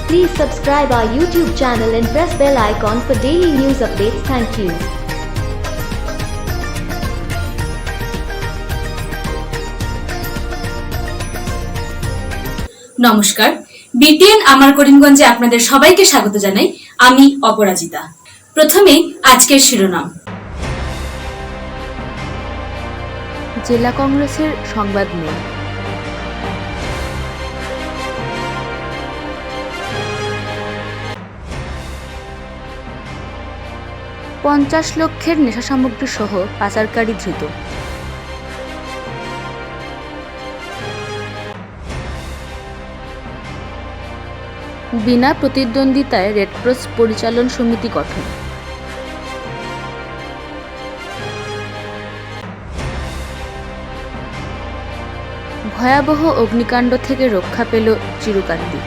Please subscribe our YouTube channel and press bell icon for daily news updates. Thank you. নমস্কার, BTN আমার করিমগঞ্জে আপনাদের সবাইকে স্বাগত জানাই। আমি অপরাজিতা। প্রথমে আজকের শিরোনাম। জেলা কংগ্রেসের সংবাদ মেল। $50 লক্ষের নেশা সামগ্রী সহ পাচারকারী ধৃত। বিনা প্রতিদ্বন্দ্বিতায় রেডক্রস পরিচালন সমিতি গঠন। ভয়াবহ অগ্নিকাণ্ড থেকে রক্ষা পেল চিরকান্দি।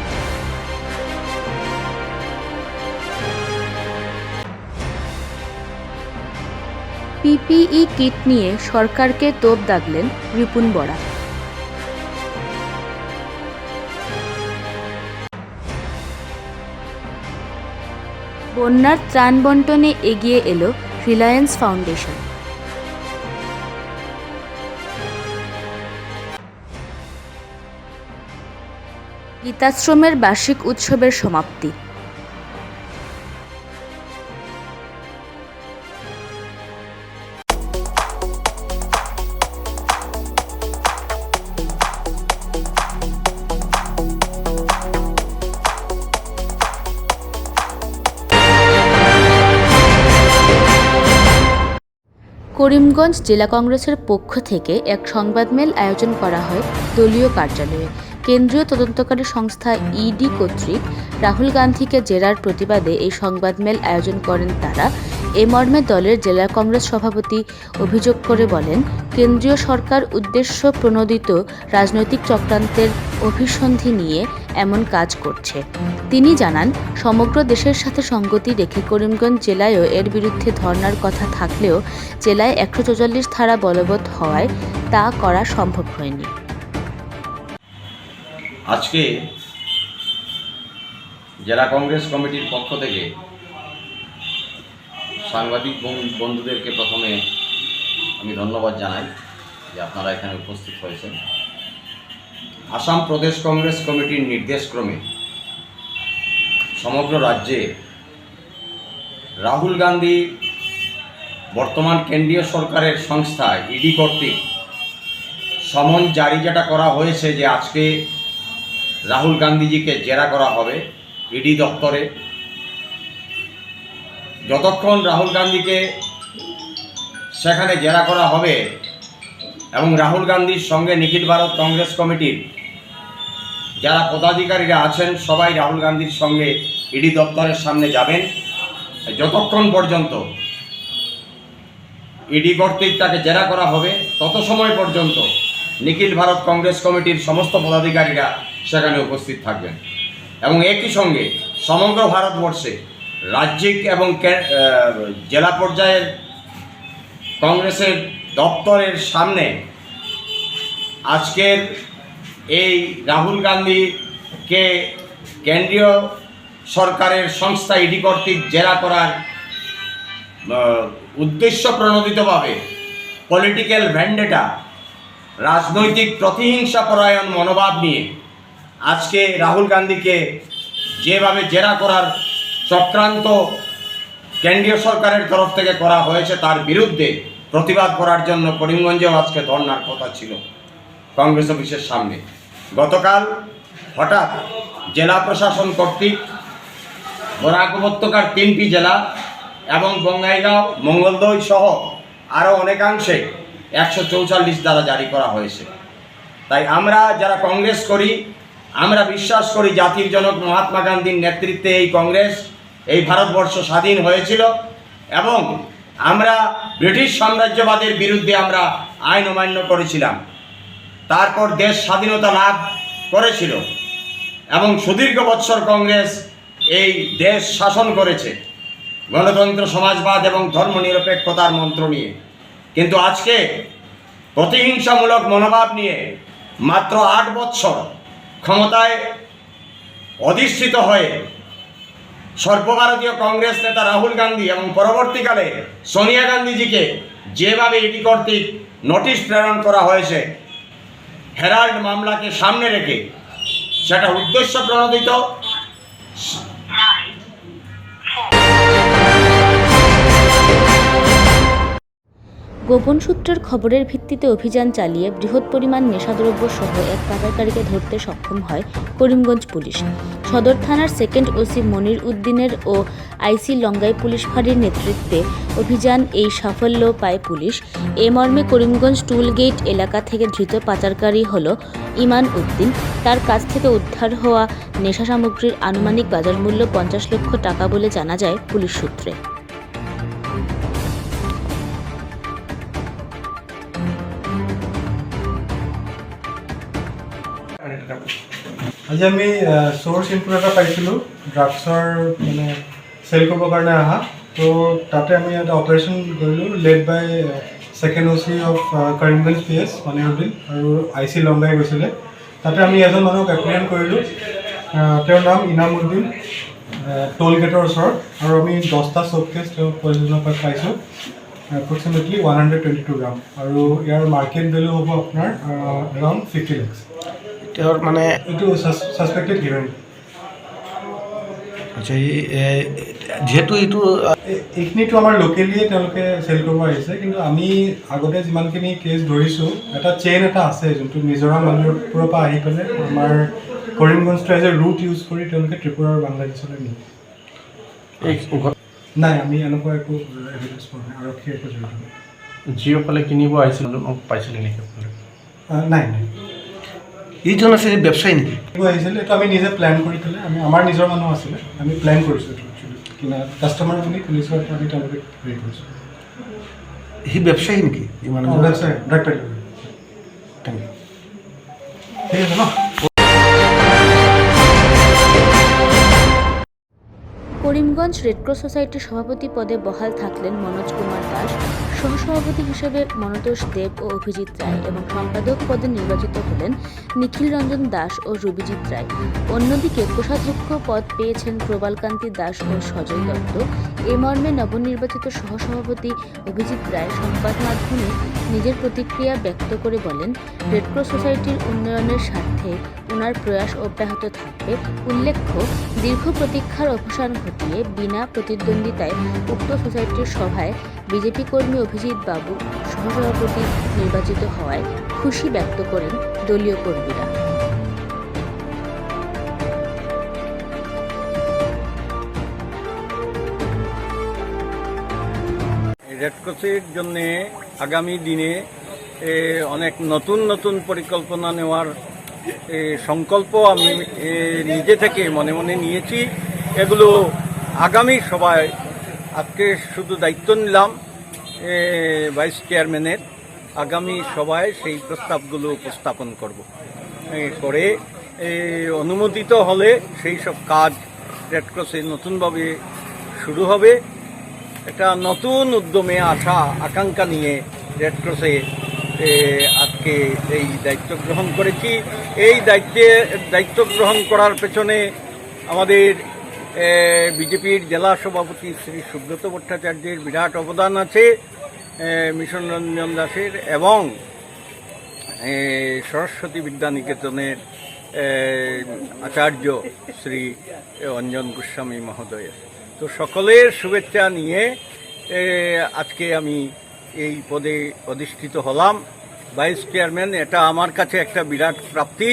পিপিই কিট নিয়ে সরকারকে তোপ দাগলেন রিপুন বরা। বন্যার ত্রাণ বণ্টনে এগিয়ে এলো রিলায়েন্স ফাউন্ডেশন। গীতাশ্রমের বার্ষিক উৎসবের সমাপ্তি। করিমগঞ্জ জেলা কংগ্রেসের পক্ষ থেকে এক সংবাদমেল আয়োজন করা হয় দলীয় কার্যালয়ে। কেন্দ্রীয় তদন্তকারী সংস্থা ইডি কর্তৃক রাহুল গান্ধীকে জেরার প্রতিবাদে এই সংবাদমেল আয়োজন করেন তারা। এ মর্মে দলের জেলা কংগ্রেস সভাপতি অভিযোগ করে বলেন, কেন্দ্রীয় সরকার উদ্দেশ্য প্রণোদিত রাজনৈতিক চক্রান্তের অভিসন্ধি নিয়ে এমন কাজ করছে। তিনি জানান, সমগ্র দেশের সাথে সঙ্গতি রেখে করিমগঞ্জ জেলায়ও এর বিরুদ্ধে ধর্নার কথা থাকলেও জেলায় 144 ধারা বলবৎ হওয়ায় তা করা সম্ভব হয়নি। আজকে জেলা কংগ্রেস কমিটির পক্ষ থেকে সাংবাদিক বন্ধুদেরকে প্রথমে আমি ধন্যবাদ জানাই যে আপনারা এখানে উপস্থিত হয়েছেন। আসাম প্রদেশ কংগ্রেস কমিটির নির্দেশক্রমে সমগ্র রাজ্যে রাহুল গান্ধী বর্তমান কেন্দ্রীয় সরকারের সংস্থা ইডি কর্তৃক সমন জারি যেটা করা হয়েছে যে আজকে রাহুল গান্ধীজিকে জেরা করা হবে ইডি দপ্তরে। যতক্ষণ রাহুল গান্ধীকে সেখানে জেরা করা হবে এবং রাহুল গান্ধীর সঙ্গে নিখিল ভারত কংগ্রেস কমিটির যারা পদাধিকারীরা আছেন সবাই রাহুল গান্ধীর সঙ্গে ইডি দপ্তরের সামনে যাবেন। যতক্ষণ পর্যন্ত ইডি কর্তৃক তাকে জেরা করা হবে তত সময় পর্যন্ত নিখিল ভারত কংগ্রেস কমিটির সমস্ত পদাধিকারীরা সেখানে উপস্থিত থাকবেন এবং একই সঙ্গে সমগ্র ভারতবর্ষে রাজ্যিক এবং জেলা পর্যায়ের কংগ্রেসের দপ্তরের সামনে আজকের এই রাহুল গান্ধীকে কেন্দ্রীয় সরকারের সংস্থা ইডি কর্তৃক জেরা করার উদ্দেশ্য প্রণোদিতভাবে পলিটিক্যাল ভ্যান্ডেটা রাজনৈতিক প্রতিহিংসা পরায়ণ মনোভাব নিয়ে আজকে রাহুল গান্ধীকে যেভাবে জেরা করার চক্রান্ত কেন্দ্রীয় সরকারের তরফ থেকে করা হয়েছে তার বিরুদ্ধে প্রতিবাদ করার জন্য করিমগঞ্জেও আজকে ধর্নার কথা ছিল কংগ্রেস অফিসের সামনে। গতকাল হঠাৎ জেলা প্রশাসন কর্তৃক বরাক উপত্যকার 3টি জেলা এবং বঙ্গাইগাঁও মঙ্গলদৈ সহ আরও অনেকাংশে 144 ধারা জারি করা হয়েছে। তাই আমরা যারা কংগ্রেস করি আমরা বিশ্বাস করি জাতির জনক মহাত্মা গান্ধীর নেতৃত্বে এই কংগ্রেস এই ভারতবর্ষ স্বাধীন হয়েছিল এবং আমরা ব্রিটিশ সাম্রাজ্যবাদের বিরুদ্ধে আমরা আইন অমান্য করেছিলাম। তারপর দেশ স্বাধীনতা লাভ করেছিল এবং সুদীর্ঘ বৎসর কংগ্রেস এই দেশ শাসন করেছে গণতন্ত্র, সমাজবাদ এবং ধর্মনিরপেক্ষতার মন্ত্র নিয়ে। কিন্তু আজকে প্রতিহিংসামূলক মনোভাব নিয়ে মাত্র 8 বছর ক্ষমতায় অধিষ্ঠিত হয়ে সর্বভারতীয় কংগ্রেস নেতা রাহুল গান্ধী এবং পরবর্তীকালে সোনিয়া গান্ধীজিকে যেভাবে ইডি কর্তৃক নোটিশ প্রেরণ করা হয়েছে হেরাল্ড মামলাকে সামনে রেখে, সেটা উদ্দেশ্য প্রণোদিত। গোপন সূত্রের খবরের ভিত্তিতে অভিযান চালিয়ে বৃহৎ পরিমাণ নেশাদ্রব্য সহ এক পাচারকারীকে ধরতে সক্ষম হয় করিমগঞ্জ পুলিশ। সদর থানার সেকেন্ড ওসি মনির উদ্দিনের ও আইসি লঙ্গাই পুলিশ ফাঁড়ির নেতৃত্বে অভিযান এই সাফল্য পায় পুলিশ। এ মর্মে করিমগঞ্জ টুল গেট এলাকা থেকে ধৃত পাচারকারী হল ইমান উদ্দিন। তার কাছ থেকে উদ্ধার হওয়া নেশা সামগ্রীর আনুমানিক বাজার মূল্য 50 লক্ষ টাকা বলে জানা যায় পুলিশ সূত্রে। আজি আমি চোৰ চিম্পুল এটা পাইছিলোঁ ড্ৰাগছৰ মানে চেল কৰিবৰ কাৰণে অহা। তো তাতে আমি এটা অপাৰেশ্যন কৰিলোঁ led by second OC of Karimganj PS Moniruddin আৰু আইচি লংগাই গৈছিলে। তাতে আমি এজন মানুহক এপ্ৰিহেণ্ড কৰিলোঁ, তেওঁৰ নাম ইনাম উদ্দিন, টোল গেটৰ ওচৰত। আৰু আমি 10টা শ্ব'কেছ তেওঁ প্ৰয়োজনৰ পৰা পাইছোঁ, এপ্ৰক্সিমেটলি 122 গ্ৰাম। আৰু ইয়াৰ মাৰ্কেট ভেলু হ'ব আপোনাৰ এৰাউণ্ড 50 lakhs। তেওঁৰ মানে এইটো ছাছপেক্টেড হিৰইন। আচ্ছা, যিহেতু এইটো এইখিনিতো আমাৰ লোকেলিয়ে তেওঁলোকে চেল কৰিব আহিছে, কিন্তু আমি আগতে যিমানখিনি কেছ ধৰিছোঁ এটা চেইন এটা আছে যোনটো মিজোৰাম মণিপুৰৰ পৰা আহি পেলাই আমাৰ কৰিমগঞ্জটো এজ এ ৰুট ইউজ কৰি তেওঁলোকে ত্ৰিপুৰা আৰু বাংলাদেশলৈ নিয়ে। নাই, আমি এনেকুৱা একো এভিডেঞ্চ পোৱা নাই, আৰক্ষীয়ে একো জড়িত নাই। যিসকলে কিনিব আহিছিল পাইছিলে নেকি? নাই নাই, এইজন আছে ব্যৱসায়ী নেকি? আহিছিলে এইটো আমি নিজে প্লেন কৰি পেলাই আমাৰ নিজৰ মানুহ আছিলে, আমি প্লেন কৰিছোঁ এইটো একচুৱেলি কিনা কাষ্টমাৰ বুলি পুলিচৰ আমি তেওঁলোকে হেৰি কৰিছোঁ। সি ব্যৱসায়ী নেকি? যিমান ডাইৰেক্ট থেংক ইউ। ঠিক আছে ন। করিমগঞ্জ রেডক্রস সোসাইটির সভাপতি পদে বহাল থাকলেন মনোজ কুমার দাস, সহসভাপতি হিসেবে মনতোষ দেব ও অভিজিৎ রায় এবং সম্পাদক পদে নির্বাচিত হলেন নিখিল রঞ্জন দাস ও রবিজিৎ রায়। অন্যদিকে কোষাধ্যক্ষ পদ পেয়েছেন প্রবালকান্তি দাস ও সজয় দত্ত। এ মর্মে নবনির্বাচিত সহসভাপতি অভিজিৎ রায় সংবাদ মাধ্যমে নিজের প্রতিক্রিয়া ব্যক্ত করে বলেন, রেডক্রস সোসাইটির উন্নয়নের স্বার্থে ওনার প্রয়াস অব্যাহত থাকবে। উল্লেখ্য, দীর্ঘ প্রতীক্ষার অবসান ঘটিয়ে বিনা প্রতিদ্বন্দ্বিতায় উক্ত সোসাইটির সভায় বিজেপি কর্মী অভিজিৎ বাবু সহসভাপতি নির্বাচিত হওয়ায় খুশি ব্যক্ত করেন দলীয় কর্মীরা। রেডক্রসের জন্যে আগামী দিনে অনেক নতুন নতুন পরিকল্পনা নেওয়ার সংকল্প আমি নিজে থেকে মনে মনে নিয়েছি। এগুলো আগামী সভায়, আজকে শুধু দায়িত্ব নিলাম ভাইস চেয়ারম্যানের, আগামী সভায় সেই প্রস্তাবগুলো উপস্থাপন করে অনুমোদিত হলে সেই সব কাজ রেডক্রসে নতুনভাবে শুরু হবে। একটা নতুন উদ্যমে আশা আকাঙ্ক্ষা নিয়ে রেডক্রসে আজকে এই দায়িত্ব গ্রহণ করেছি। এই দায়িত্ব গ্রহণ করার পেছনে আমাদের বিজেপির জেলা সভাপতি শ্রী সুব্রত ভট্টাচার্যের বিরাট অবদান আছে, মিশন রঞ্জন দাসের এবং সরস্বতী বিদ্যানিকেতনের আচার্য শ্রী অঞ্জন গোস্বামী মহোদয়ের। তো সকলের শুভেচ্ছা নিয়ে আজকে আমি এই পদে অধিষ্ঠিত হলাম ভাইস চেয়ারম্যান। এটা আমার কাছে একটা বিরাট প্রাপ্তি।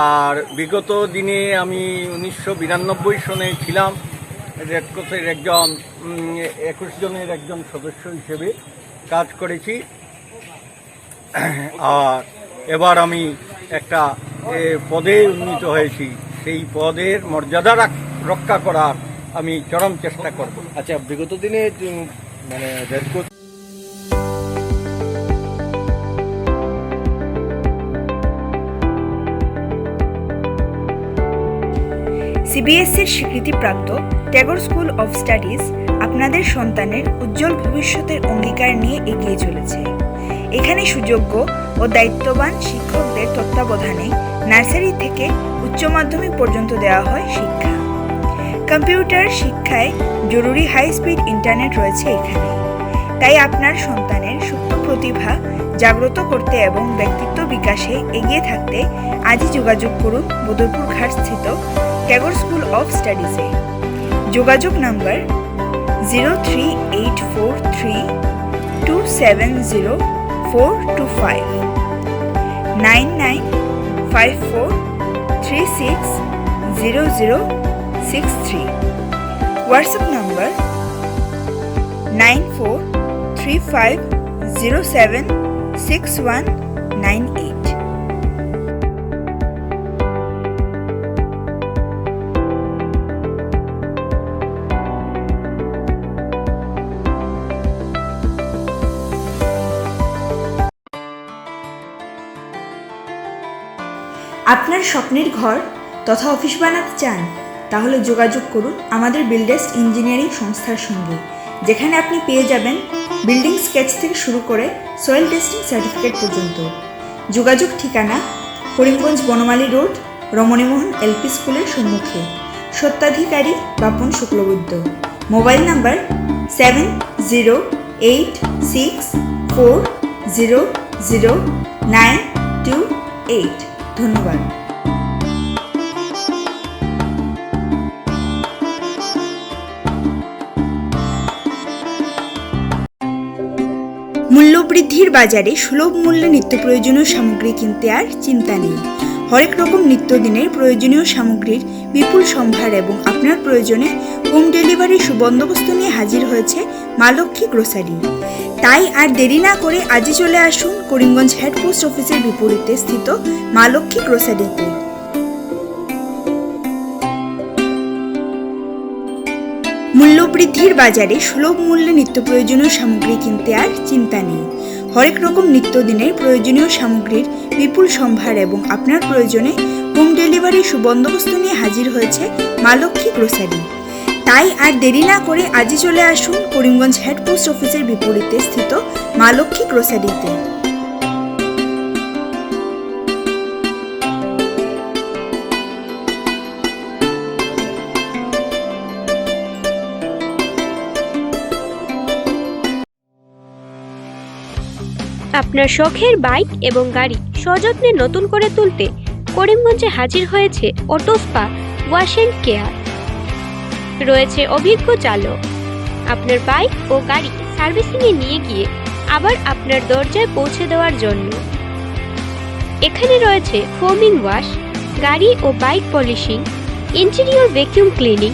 আর বিগত দিনে আমি 1992 সনে ছিলাম রেডক্রসের 21 জনের একজন সদস্য হিসেবে কাজ করেছি। আর এবার আমি একটা পদে উন্নীত হয়েছি, সেই পদের মর্যাদা রক্ষা করার আমি চরম চেষ্টা করব। আচ্ছা, বিগত দিনে মানে রেডক্রস সিবিএসসির স্বীকৃতিপ্রাপ্ত ট্যাগর স্কুল অফ স্টাডিজ আপনাদের সন্তানের উজ্জ্বল ভবিষ্যতের অঙ্গীকার নিয়ে এগিয়ে চলেছে। এখানে সুযোগ্য ও দায়িত্ববান শিক্ষকদের তত্ত্বাবধানে নার্সারি থেকে উচ্চ মাধ্যমিক পর্যন্ত দেওয়া হয় শিক্ষা। কম্পিউটার শিক্ষায় জরুরি হাই স্পিড ইন্টারনেট রয়েছে এখানে। তাই আপনার সন্তানের সুপ্ত প্রতিভা জাগ্রত করতে এবং ব্যক্তিত্ব বিকাশে এগিয়ে থাকতে আজই যোগাযোগ করুন বদরপুর ঘাট স্থিত ট্যাগর স্কুল অফ স্টাডিজে। যোগাযোগ নাম্বার 03843270425 9954360063। WhatsApp number 9435076198। আপনার স্বপ্নের ঘর তথা অফিস বানাতে চান? তাহলে যোগাযোগ করুন আমাদের বিল্ডার্স ইঞ্জিনিয়ারিং সংস্থার সঙ্গে, যেখানে আপনি পেয়ে যাবেন বিল্ডিং স্কেচ থেকে শুরু করে সয়েল টেস্টিং সার্টিফিকেট পর্যন্ত। যোগাযোগ ঠিকানা করিমগঞ্জ বনমালী রোড, রমণীমোহন এলপি স্কুলের সম্মুখে। স্বত্বাধিকারী বাপন শুক্লবৈদ্য। Mobile number 7086400928। ধন্যবাদ। মূল্যবৃদ্ধির বাজারে সুলভ মূল্যে নিত্য প্রয়োজনীয় সামগ্রী কিনতে আর চিন্তা নেই। হরেক রকম নিত্যদিনের প্রয়োজনীয় সামগ্রীর বিপুল সম্ভার এবং আপনার প্রয়োজনে হোম ডেলিভারির সুবন্দোবস্ত নিয়ে হাজির হয়েছে মা লক্ষ্মী গ্রোসারি। তাই আর দেরি না করে আজই চলে আসুন করিমগঞ্জ হেড পোস্ট অফিসের বিপরীতে স্থিত মা লক্ষ্মী গ্রোসারিতে। মূল্যবৃদ্ধির বাজারে সুলভ মূল্যে নিত্য প্রয়োজনীয় সামগ্রী কিনতে আর চিন্তা নেই। হরেক রকম নিত্যদিনের প্রয়োজনীয় সামগ্রীর বিপুল সম্ভার এবং আপনার প্রয়োজনে হোম ডেলিভারির সুবন্দোবস্ত নিয়ে হাজির হয়েছে মা লক্ষ্মী গ্রোসারি। তাই আর দেরি না করে আজই চলে আসুন করিমগঞ্জ হেড পোস্ট অফিসের বিপরীতে স্থিত মা লক্ষ্মী গ্রোসারিতে। আপনার শখের বাইক এবং গাড়ি সযত্নে নতুন করে তুলতে করিমগঞ্জে হাজির হয়েছে auto spa wash and care. রয়েছে অভিজ্ঞ চালক আপনার বাইক ও গাড়ি সার্ভিসিংয়ে নিয়ে গিয়ে আবার আপনার দরজায় পৌঁছে দেওয়ার জন্য। এখানে রয়েছে ফোমিং ওয়াশ, গাড়ি ও bike polishing, interior vacuum cleaning,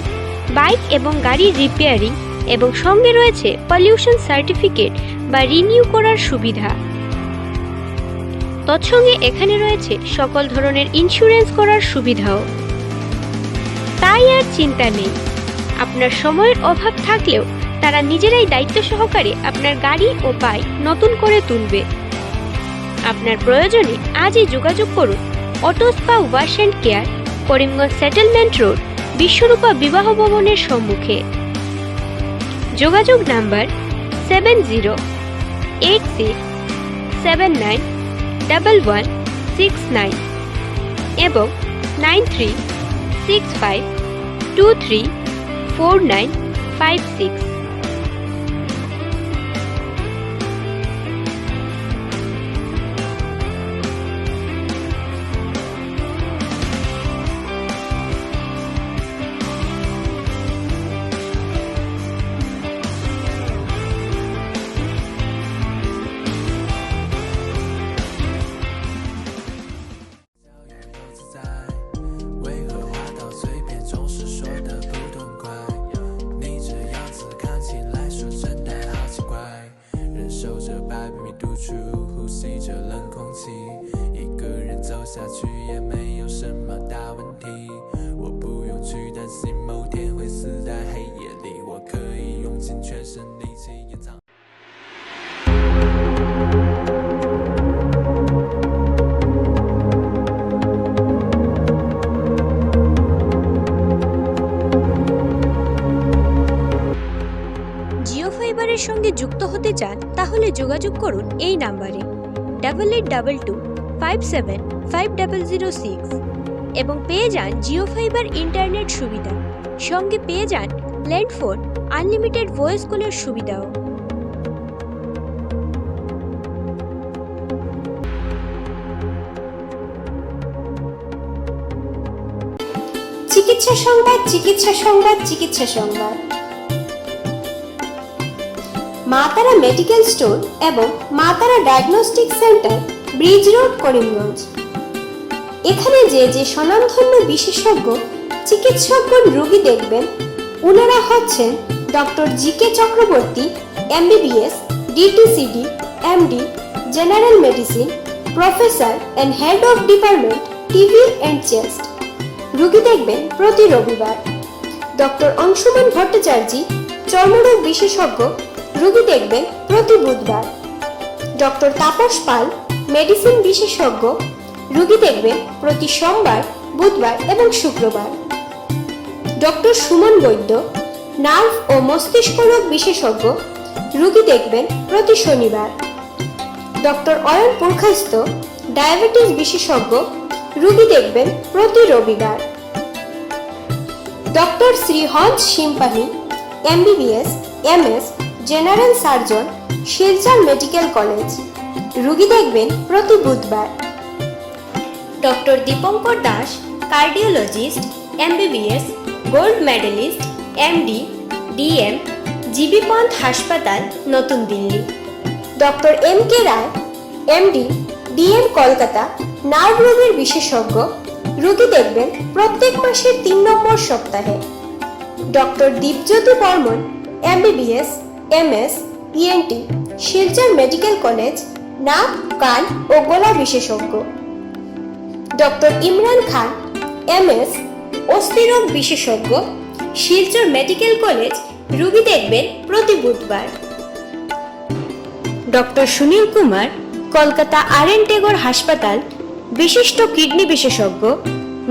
bike এবং গাড়ির রিপেয়ারিং এবং সঙ্গে রয়েছে পলিউশন সার্টিফিকেট বা রিনিউ করার সুবিধা। তৎসঙ্গে এখানে রয়েছে সকল ধরনের ইন্স্যুরেন্স করার সুবিধাও। তাই আর চিন্তা নেই, আপনার সময়ের অভাব থাকলেও তারা নিজেরাই দায়িত্ব সহকারে আপনার গাড়ি ও বাইক নতুন করে তুলবে। আপনার প্রয়োজনে আজই যোগাযোগ করুন auto spa wash and care, Karimganj settlement road, Bishwarupa বিবাহ ভবনের সম্মুখে। যোগাযোগ নাম্বার 7086791169 এবং 9365234956। সঙ্গে যুক্ত হতে চান তাহলে যোগাযোগ করুন এই নাম্বারে 882257 5006 এবং পেয়ে যান জিও ফাইবার ইন্টারনেট সুবিধা। সঙ্গে পেয়ে যান ল্যান্ডফোন আনলিমিটেড ভয়েস কলের সুবিধাও। চিকিৎসা সংবাদ, চিকিৎসা সংবাদ, চিকিৎসা সংবাদ। মা তারা মেডিকেল স্টোর এবং Maa Tara diagnostic centre, bridge road, Karimganj. এখানে যে স্বনামধন্য বিশেষজ্ঞ চিকিৎসকগণ রোগী দেখবেন, ওনারা হচ্ছেন doctor G K. Chakraborty, MBBS, DTCD, MD, general medicine, professor and head of department, TB and chest. রোগী দেখবেন প্রতি রবিবার। ডক্টর অংশুমান ভট্টাচার্য, চর্মরোগ বিশেষজ্ঞ, রোগী দেখবেন প্রতি বুধবার। ডক্টর তাপস পাল, মেডিসিন বিশেষজ্ঞ, রোগী দেখবেন প্রতি সোমবার, বুধবার এবং শুক্রবার। ডক্টর সুমন বৈদ্য, নার্ভ ও মস্তিষ্ক রোগ বিশেষজ্ঞ, রোগী দেখবেন প্রতি শনিবার। ডক্টর অয়ন পুরখাস্ত, ডায়াবেটিস বিশেষজ্ঞ, রোগী দেখবেন প্রতি রবিবার। ডক্টর শ্রী হঞ্জ সিম্পাহি, MBBS, MS, general surgeon, Silchar medical college, রোগী দেখবেন প্রতি বুধবার। Doctor Dipankar Das, cardiologist, MBBS, gold medallist, MD, DM, GB Pant হাসপাতাল, নতুন Delhi. Doctor M.K. Roy, MD, DM, Kolkata, nerve রোগের বিশেষজ্ঞ, রোগী দেখবেন প্রত্যেক মাসের 3 নম্বর সপ্তাহে। Doctor Dipjyoti Barman, MBBS, MS, ENT, Silchar medical college, নাক, কান ও গলা বিশেষজ্ঞ। ডক্টর ইমরান খান, MS, অস্থিরোগ বিশেষজ্ঞ, শিলচর মেডিকেল কলেজ, রোগী দেখবেন প্রতি বুধবার। ডক্টর সুনীল কুমার, কলকাতা RN টেগোর হাসপাতাল, বিশিষ্ট কিডনি বিশেষজ্ঞ,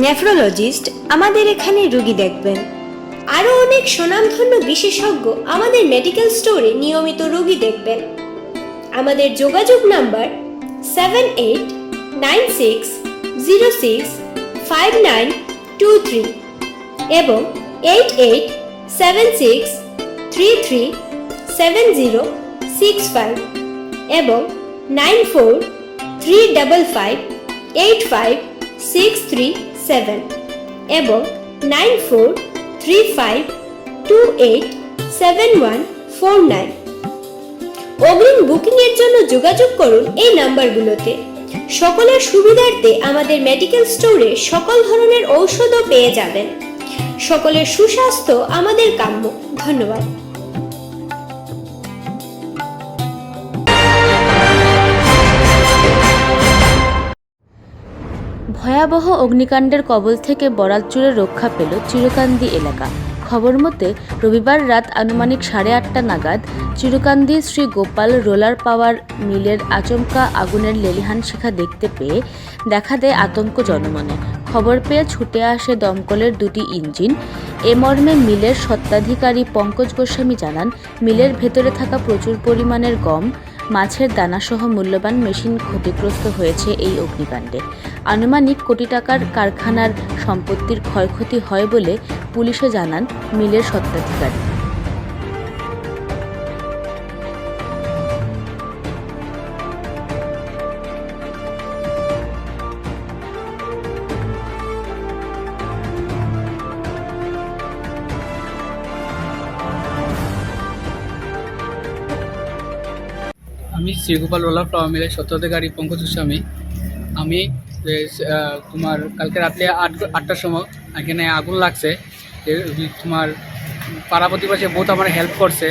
নেফ্রোলজিস্ট, আমাদের এখানে রোগী দেখবেন। আরও অনেক সুনামধন্য বিশেষজ্ঞ আমাদের মেডিকেল স্টোরে নিয়মিত রোগী দেখবেন। আমাদের যোগাযোগ নাম্বার 7896065923 এবং 8876337065 এবং 9435585637 এবং 9435287149। অগ্রিম বুকিং এর জন্য যোগাযোগ করুন এই নাম্বারগুলোতে। সকলের সুবিধার্থে আমাদের মেডিকেল স্টোরে সকল ধরনের ঔষধও পেয়ে যাবেন। সকলের সুস্বাস্থ্য আমাদের কাম্য। ধন্যবাদ। ভয়াবহ অগ্নিকাণ্ডের কবল থেকে বরাতজুড়ে রক্ষা পেল চিরকান্দি এলাকা। খবর মতে রবিবার রাত আনুমানিক 8:30 নাগাদ চিরকান্দি শ্রী গোপাল রোলার পাওয়ার মিলের আচমকা আগুনের লেলিহান শিখা দেখতে পেয়ে দেখা দেয় আতঙ্ক জনমনে। খবর পেয়ে ছুটে আসে দমকলের 2টি ইঞ্জিন। এ মর্মে মিলের স্বত্বাধিকারী পঙ্কজ গোস্বামী জানান, মিলের ভেতরে থাকা প্রচুর পরিমাণের গম, মাছের দানাসহ মূল্যবান মেশিন ক্ষতিগ্রস্ত হয়েছে এই অগ্নিকাণ্ডে। আনুমানিক কোটি টাকার কারখানার সম্পত্তির ক্ষয়ক্ষতি হয় বলে পুলিশে জানান মিলের স্বত্বাধিকারী। আমি শ্রীগোপাল রোলার ফ্লাওয়ার মিলের স্বত্বাধিকারী পঙ্কজ গোস্বামী। আমি তোমার কালকে রাত্রে 8টার সময় এখানে আগুন লাগছে। তোমার পাড়া প্রতিবেশী বহুত আমার হেল্প করছে,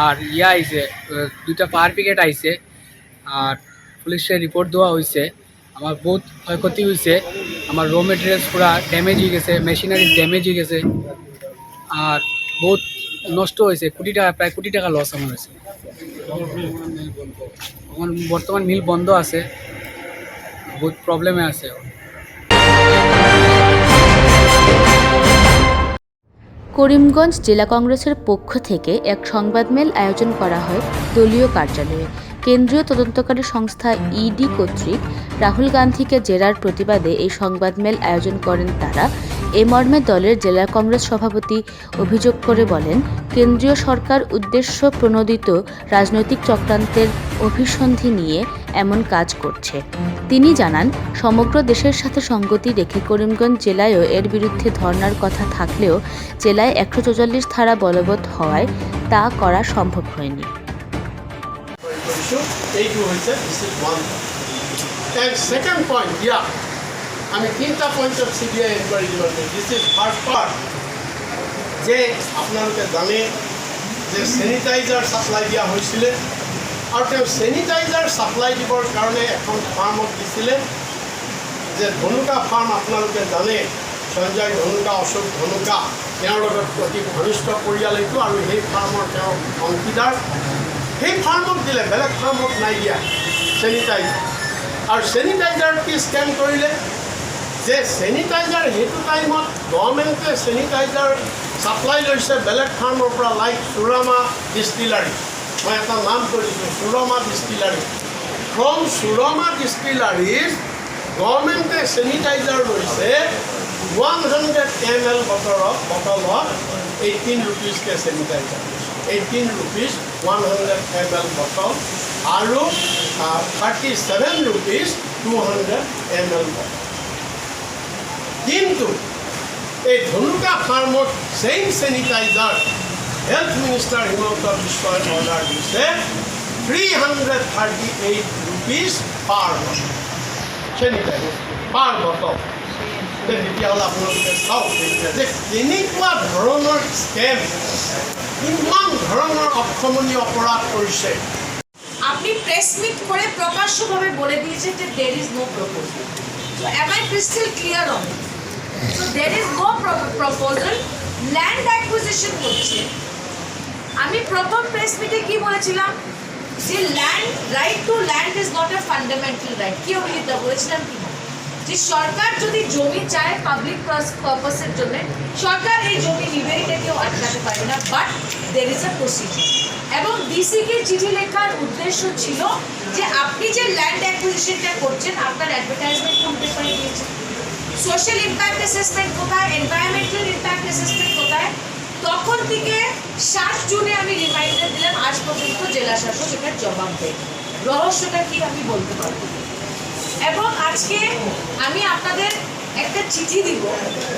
আর আইছে 2টা ফায়ার ব্রিগেড আইছে, আর পুলিশে রিপোর্ট দেওয়া হয়েছে। আমার বহুত ক্ষয়ক্ষতি হয়েছে, আমার র মেটেরিয়ালস পুরা ড্যামেজ হয়ে গেছে, মেশিনারি ড্যামেজ হয়ে গেছে, আর বহুত নষ্ট হয়েছে। প্রায় কোটি টাকা লস আমার হয়েছে। আমার বর্তমান মিল বন্ধ আছে, বহুত প্রবলেমে আছে। করিমগঞ্জ জেলা কংগ্রেসের পক্ষ থেকে এক সংবাদমেল আয়োজন করা হয় দলীয় কার্যালয়ে। কেন্দ্রীয় তদন্তকারী সংস্থা ইডি কর্তৃক রাহুল গান্ধীকে জেরার প্রতিবাদে এই সংবাদমেল আয়োজন করেন তারা। এ মর্মে দলের জেলা কংগ্রেস সভাপতি অভিযোগ করে বলেন, কেন্দ্রীয় সরকার উদ্দেশ্য প্রণোদিত রাজনৈতিক চক্রান্তের অভিসন্ধি নিয়ে এমন কাজ করছে। তিনি জানান, সমগ্র দেশের সাথে সঙ্গতি রেখে করিমগঞ্জ জেলায়ও এর বিরুদ্ধে ধর্নার কথা থাকলেও জেলায় 144 ধারা বলবৎ হওয়ায় তা করা সম্ভব হয়নি। সেকেন্ড পয়েন্ট, আমি 3টা পয়েন্টত CBI ইনকোয়ারি দিব। দিস ইজ ফার্স্ট পার্ট, যে আপোনালোকে জানে যে চেনিটাইজাৰ ছাপ্লাই দিয়া হৈছিলে আৰু তেওঁ চেনিটাইজাৰ ছাপ্লাই দিবৰ কাৰণে এখন ফাৰ্মত দিছিলে, যে ধনুকা ফাৰ্ম আপোনালোকে জানে, সঞ্জয় ধনুকা, অশোক ধনুকা, তেওঁৰ লগত অতি ঘনিষ্ঠ পৰিয়াল এইটো, আৰু সেই ফাৰ্মৰ তেওঁ অংশীদাৰ। সেই ফাৰ্মত দিলে, বেলেগ ফাৰ্মত নাই দিয়া চেনিটাইজাৰ। আৰু চেনিটাইজাৰ কি স্কেম কৰিলে, যে চেনিটাইজাৰ সেইটো টাইমত গভৰ্ণমেণ্টে চেনিটাইজাৰ ছাপ্লাই লৈছে বেলেগ ফাৰ্মৰ পৰা, লাইক সুৰামা ডিষ্টিলাৰী। মই এটা নাম কৰিছোঁ, সুৰমা ডিষ্টিলাৰী। ফ্ৰম সুৰমা ডিষ্টিলাৰীজ গভৰ্ণমেণ্টে চেনিটাইজাৰ লৈছে 100 ml বটলত 18 rupeesকৈ চেনিটাইজাৰ, 18 rupees 100 ml বটল, আৰু 37 rupees 200 ml বটল। কিন্তু এই ধনুকা ফাৰ্মত চেইম চেনিটাইজাৰ হেল্থ মিনিষ্টাৰ হিমন্ত বিশ্বই অৰ্ডাৰ দিছে 338 rupees পাৰ বটল চেনিটাইজাৰ, পাৰ বটল। তেতিয়াহ'লে আপোনালোকে চাওক যে কেনেকুৱা ধৰণৰ স্কেম, কিমান ধৰণৰ অক্ষমণীয় অপৰাধ কৰিছে। আপনি প্রেস মিট করে প্রকাশ্যভাবে বলে দিয়েছেন যে there is no proposal. So am I crystal clear on it? So there is no proposal, land acquisition হচ্ছে। আমি প্রথম প্রেস মিটে কি বলেছিলাম, যে land, right to land is not a fundamental right. কি অভিযোগ বলেছিলাম কি, যে সরকার যদি জমি চায় পাবলিক পারপাসের জন্য, সরকার এই জমি নিবে, এটা কেউ আটকাতে পারে না, but there is a procedure. এবং ডিসিকে চিঠি লেখার উদ্দেশ্য ছিল যে আপনি যে ল্যান্ড অ্যাকুইজিশনটা করছেন, আপনার অ্যাডভার্টাইজমেন্ট কোন পেপারে দিয়েছেন, সোশ্যাল ইম্প্যাক্ট অ্যাসেসমেন্ট কোথায়, এনভায়রনমেন্টাল ইম্প্যাক্ট অ্যাসেসমেন্ট কোথায়। তখন থেকে 7 জুনে আমি রিমাইন্ডার দিলাম, আজ পর্যন্ত জেলা শাসক এটার জবাব দেয়। রহস্যটা কি আমি বলতে পারবো। এবং আজকে আমি আপনাদের একটা চিঠি দিব,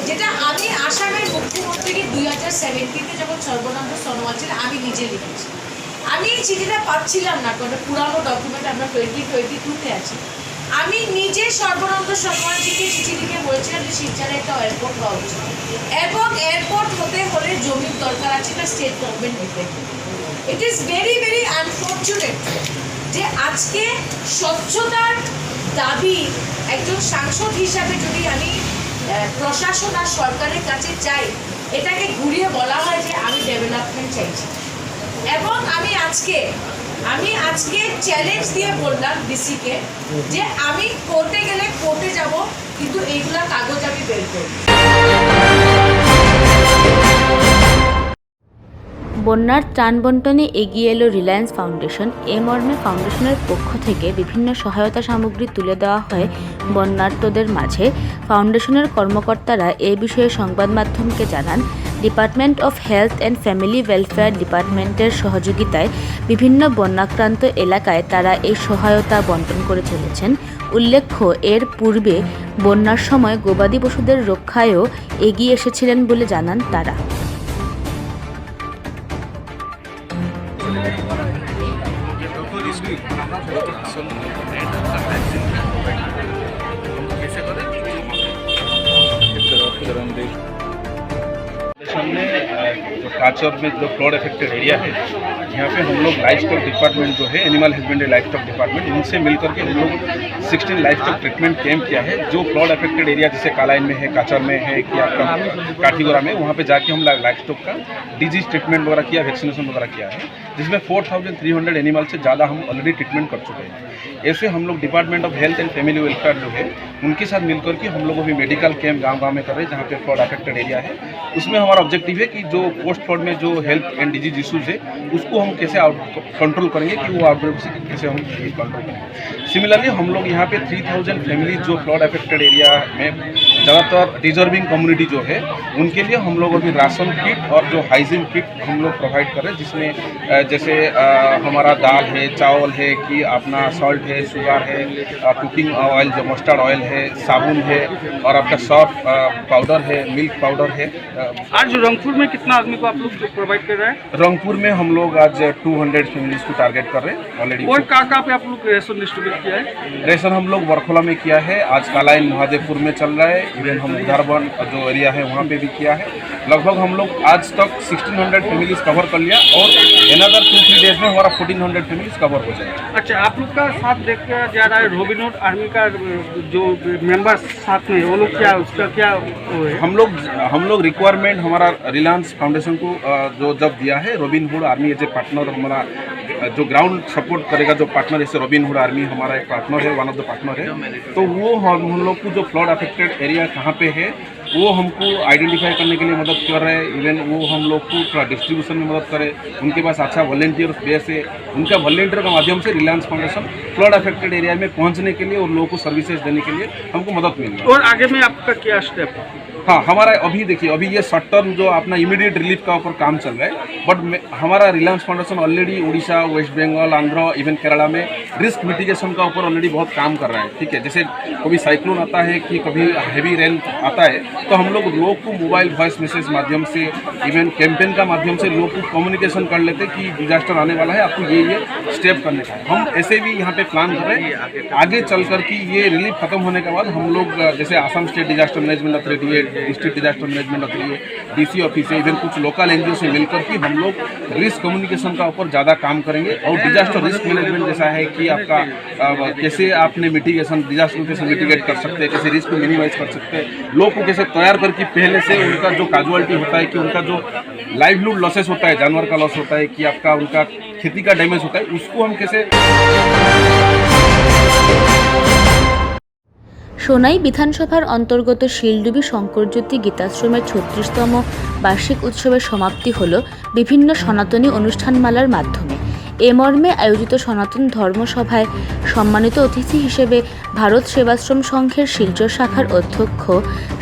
যেটা আমি আসামের মুখ্যমন্ত্রীকে 2017-এ যখন সর্বানন্দ সোনোয়াল ছিলেন, আমি নিজে লিখেছি। আমি এই চিঠিটা পাচ্ছিলাম না, কারণ পুরানো ডকুমেন্ট, আমরা 2022-তে আছি। আমি নিজে সর্বানন্দ সোনোয়ালজিকে চিঠি লিখে বলেছিলাম যে শিলচরে একটা এয়ারপোর্ট হওয়া উচিত, এবং এয়ারপোর্ট হতে হলে জমির দরকার আছে, না স্টেট গভর্নমেন্ট দিতে। It is very very unfortunate যে আজকে স্বচ্ছতার দাবি একজন সাংসদ হিসাবে যদি আমি প্রশাসন আর সরকারের কাছে চাই, এটাকে ঘুরিয়ে বলা হয় যে আমি ডেভেলপমেন্ট চাইছি। এবং আমি আজকে চ্যালেঞ্জ দিয়ে বললাম ডিসিকে যে আমি কোর্টে গেলে কোর্টে যাব, কিন্তু এইগুলা কাগজ আমি বের করব। বন্যার ত্রাণ বন্টনে এগিয়ে এলো রিলায়েন্স ফাউন্ডেশন। এ মর্মে ফাউন্ডেশনের পক্ষ থেকে বিভিন্ন সহায়তা সামগ্রী তুলে দেওয়া হয় বন্যার্তদের মাঝে। ফাউন্ডেশনের কর্মকর্তারা এ বিষয়ে সংবাদ মাধ্যমকে জানান, department of health and family welfare ডিপার্টমেন্টের সহযোগিতায় বিভিন্ন বন্যাক্রান্ত এলাকায় তারা এই সহায়তা বন্টন করে চলেছেন। উল্লেখ্য, এর পূর্বে বন্যার সময় গবাদি পশুদের রক্ষায়ও এগিয়ে এসেছিলেন বলে জানান তারা। सामने जो काचर में जो फ्लड अफेक्टेड एरिया है, यहाँ पे हम लोग लाइफ स्टॉक डिपार्टमेंट जो है, animal husbandry life stock department, इनसे मिलकर के हम लोग 16 लाइफ स्टॉक ट्रीटमेंट कैंप किया है। जो फ्लड अफेक्टेड एरिया जैसे कालाइन में है, काचर में है, कि आपका काठीगोरा में, वहाँ पे जाके हम लाइफ स्टॉक का डिजीज ट्रीटमेंट वगैरह किया, वैक्सीनेशन वगैरह किया है, जिसमें 4300 एनिमल से ज़्यादा हम ऑलरेडी ट्रीटमेंट कर चुके हैं। ऐसे हम लोग department of health and family welfare जो है, उनके साथ मिलकर के हम लोग अभी मेडिकल कैंप गाँव में कर रहे हैं, जहाँ पे फ्लड अफेक्टेड एरिया है। उसमें हमारा ऑब्जेक्टिव है कि जो पोस्ट फ्लड में जो हेल्थ एंड डिजीज इशूज़ है उसको हम कैसे कंट्रोल करेंगे, कि वो आउटब्रेक से कैसे हम कंट्रोल करेंगे। सिमिलरली हम लोग यहाँ पे 3000 फैमिलीज जो फ्लड अफेक्टेड एरिया में ज़्यादातर डिजर्विंग कम्युनिटी जो है उनके लिए हम लोग अभी राशन किट और जो हाइजीन किट हम लोग प्रोवाइड कर रहे हैं, जिसमें जैसे हमारा दाल है, चावल है, कि अपना सॉल्ट है, शुगर है, कुकिंग ऑयल जो मस्टर्ड ऑयल है, साबुन है और आपका सॉफ्ट पाउडर है, मिल्क पाउडर है। आज रंगपुर में कितना आदमी को आप लोग प्रोवाइड कर रहे हैं? रंगपुर में हम लोग आज 200 फैमिलीज को टारगेट कर रहे हैं ऑलरेडी। और कहाँ पे आप लोग रेशन डिस्ट्रीब्यूट किया है? रेशन हम लोग वरखोला में किया है, आज कालाइन महादेवपुर में चल रहा है, इवन हम उधारबन जो एरिया है वहाँ पे भी किया है। लगभग हम लोग आज तक 1600 फैमिलीज कवर कर लिया और अनदर 2-3 डेज में हमारा 1400 फैमिलीज कवर हो जाएगा। अच्छा, आप लोग का साथ देखा जा रहा है रॉबिन हुड आर्मी का जो मेंबर्स साथ में, वो लोग क्या उसका क्या है? हम लोग रिक्वायरमेंट हमारा रिलायंस फाउंडेशन को जो जब दिया है, robin hood army as a partner, हमारा जो ग्राउंड सपोर्ट करेगा जो पार्टनर, जैसे रॉबिन हुड आर्मी हमारा एक पार्टनर है, वन ऑफ द पार्टनर है, तो वो हम लोग को जो फ्लड अफेक्टेड एरिया कहाँ पे है वो हमको आइडेंटिफाई करने के लिए मदद कर रहे हैं। इवन वो हम लोग को थोड़ा डिस्ट्रीब्यूशन में मदद करे, उनके पास अच्छा वॉलेंटियर बेस है, उनका वॉलेंटियर के माध्यम से Reliance foundation flood affected area में पहुंचने के लिए और लोगों को सर्विसेज देने के लिए हमको मदद मिल रही है। और आगे में आपका क्या स्टेप है? हाँ, हमारा अभी देखिए, अभी ये शॉर्ट टर्म जो अपना इमीडिएट रिलीफ का ऊपर काम चल रहा है, बट हमारा Reliance Foundation already Orissa, West Bengal, Andhra, even Kerala में रिस्क मिटिगेशन का ऊपर ऑलरेडी बहुत काम कर रहा है। ठीक है, जैसे कभी साइक्लोन आता है कि कभी हैवी रेन आता है, तो हम लोग को मोबाइल वॉइस मैसेज माध्यम से, इवन कैंपेन का माध्यम से लोग को कम्युनिकेशन कर लेते कि डिजास्टर आने वाला है, आपको ये स्टेप करने का है। हम ऐसे भी यहाँ पे प्लान कर रहे हैं आगे चल कर कि ये रिलीफ खत्म होने के बाद हम लोग जैसे Assam state disaster management authority है, डिस्ट्रिक्ट डिजास्टर मैनेजमेंट अथॉरिटी है, डीसी ऑफिस है, इवन कुछ लोकल एनजीओ से मिलकर कि हम लोग रिस्क कम्युनिकेशन का ऊपर ज़्यादा काम करेंगे। और डिजास्टर रिस्क मैनेजमेंट जैसा है कि आपका कैसे आपने मिटिगेशन, डिजास्टर को कैसे मिटिगेट कर सकते हैं, कैसे रिस्क को मिनिमाइज कर सकते हैं, लोग को कैसे तैयार करके पहले से उनका जो कैजुअलिटी होता है, कि उनका जो लाइवलीहुड लॉसेस होता है, जानवर का लॉस होता है, कि आपका उनका खेती का डैमेज होता है, उसको हम कैसे। সোনাই বিধানসভার অন্তর্গত শিলডুবি শঙ্করজ্যোতি গীতাশ্রমের ৩৬তম বার্ষিক উৎসবের সমাপ্তি হল বিভিন্ন সনাতনী অনুষ্ঠানমালার মাধ্যমে। এ মর্মে আয়োজিত সনাতন ধর্মসভায় সম্মানিত অতিথি হিসেবে ভারত সেবাশ্রম সংঘের শিলচর শাখার অধ্যক্ষ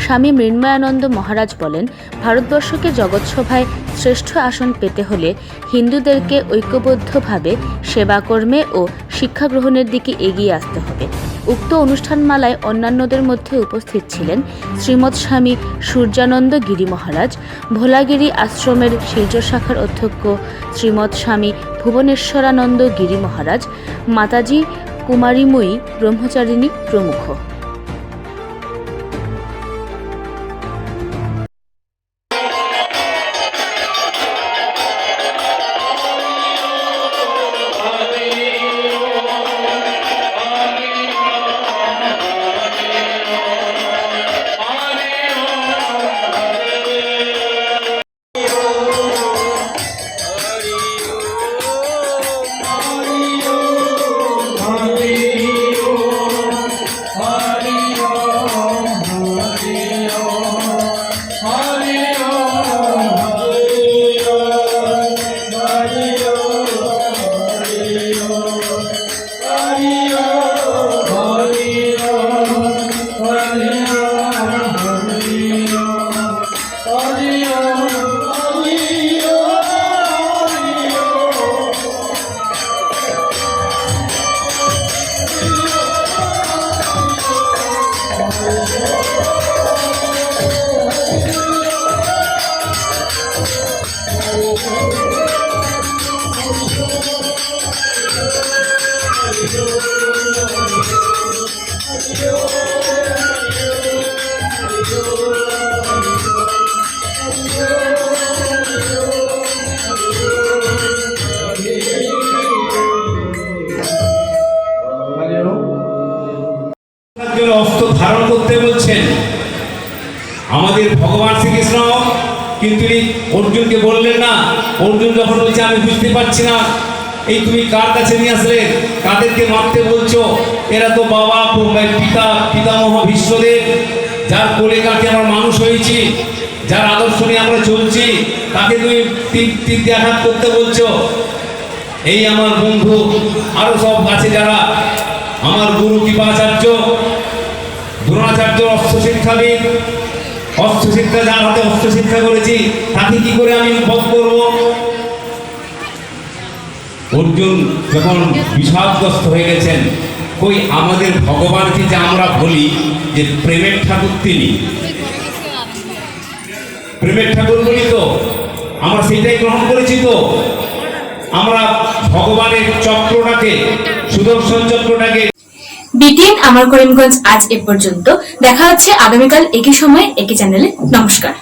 স্বামী মৃন্ময়ানন্দ মহারাজ বলেন, ভারতবর্ষকে জগৎসভায় শ্রেষ্ঠ আসন পেতে হলে হিন্দুদেরকে ঐক্যবদ্ধভাবে সেবাকর্মে ও শিক্ষা গ্রহণের দিকে এগিয়ে আসতে হবে। উক্ত অনুষ্ঠানমালায় অন্যান্যদের মধ্যে উপস্থিত ছিলেন শ্রীমৎ স্বামী সূর্যানন্দ গিরি মহারাজ, ভোলাগিরি আশ্রমের শিলচর শাখার অধ্যক্ষ শ্রীমৎ স্বামী ভুবনেশ্বরানন্দ গিরি মহারাজ, মাতাজি কুমারীময়ী ব্রহ্মচারিণী প্রমুখ। অস্ত্র ধারণ করতে বলছেন আমাদের ভগবান শ্রীকৃষ্ণ, কিন্তু অর্জুনকে বললেন না। অর্জুন যখন বলছে আমি বুঝতে পারছি না, এই তুমি কার কাছে নিয়ে আসলে, কাদেরকে মারতে বলছো? এরা তো বাবা পিতামহ ভীষ্মদেব, যার কোলে কাকে আমার মানুষ হয়েছি, যার আদর্শ নিয়ে আমরা চলছি তাকে তুমি তীর দিয়ে আঘাত করতে বলছো। এই আমার বন্ধু আরো সব আছে যারা আমার গুরু কৃপাচার্য দ্রোণাচার্য অস্ত্র শিক্ষাবিদ, অস্ত্র শিক্ষা যার হাতে অস্ত্র শিক্ষা করেছি তাকে কি করে আমি বধ করব? অর্জুন যখন বিষাদগ্রস্ত হয়ে গেছেন, কই আমাদের ভগবানকে যে আমরা বলি যে প্রেমের ঠাকুর, তিনি প্রেমের ঠাকুর বলি, তো আমরা সেইটাই গ্রহণ করেছি। তো আমরা ভগবানের চক্রটাকে, সুদর্শন চক্রটাকে। বিটিএন আমার করিমগঞ্জ আজ এ পর্যন্ত। দেখা হচ্ছে আগামীকাল একই সময় একই চ্যানেলে। নমস্কার।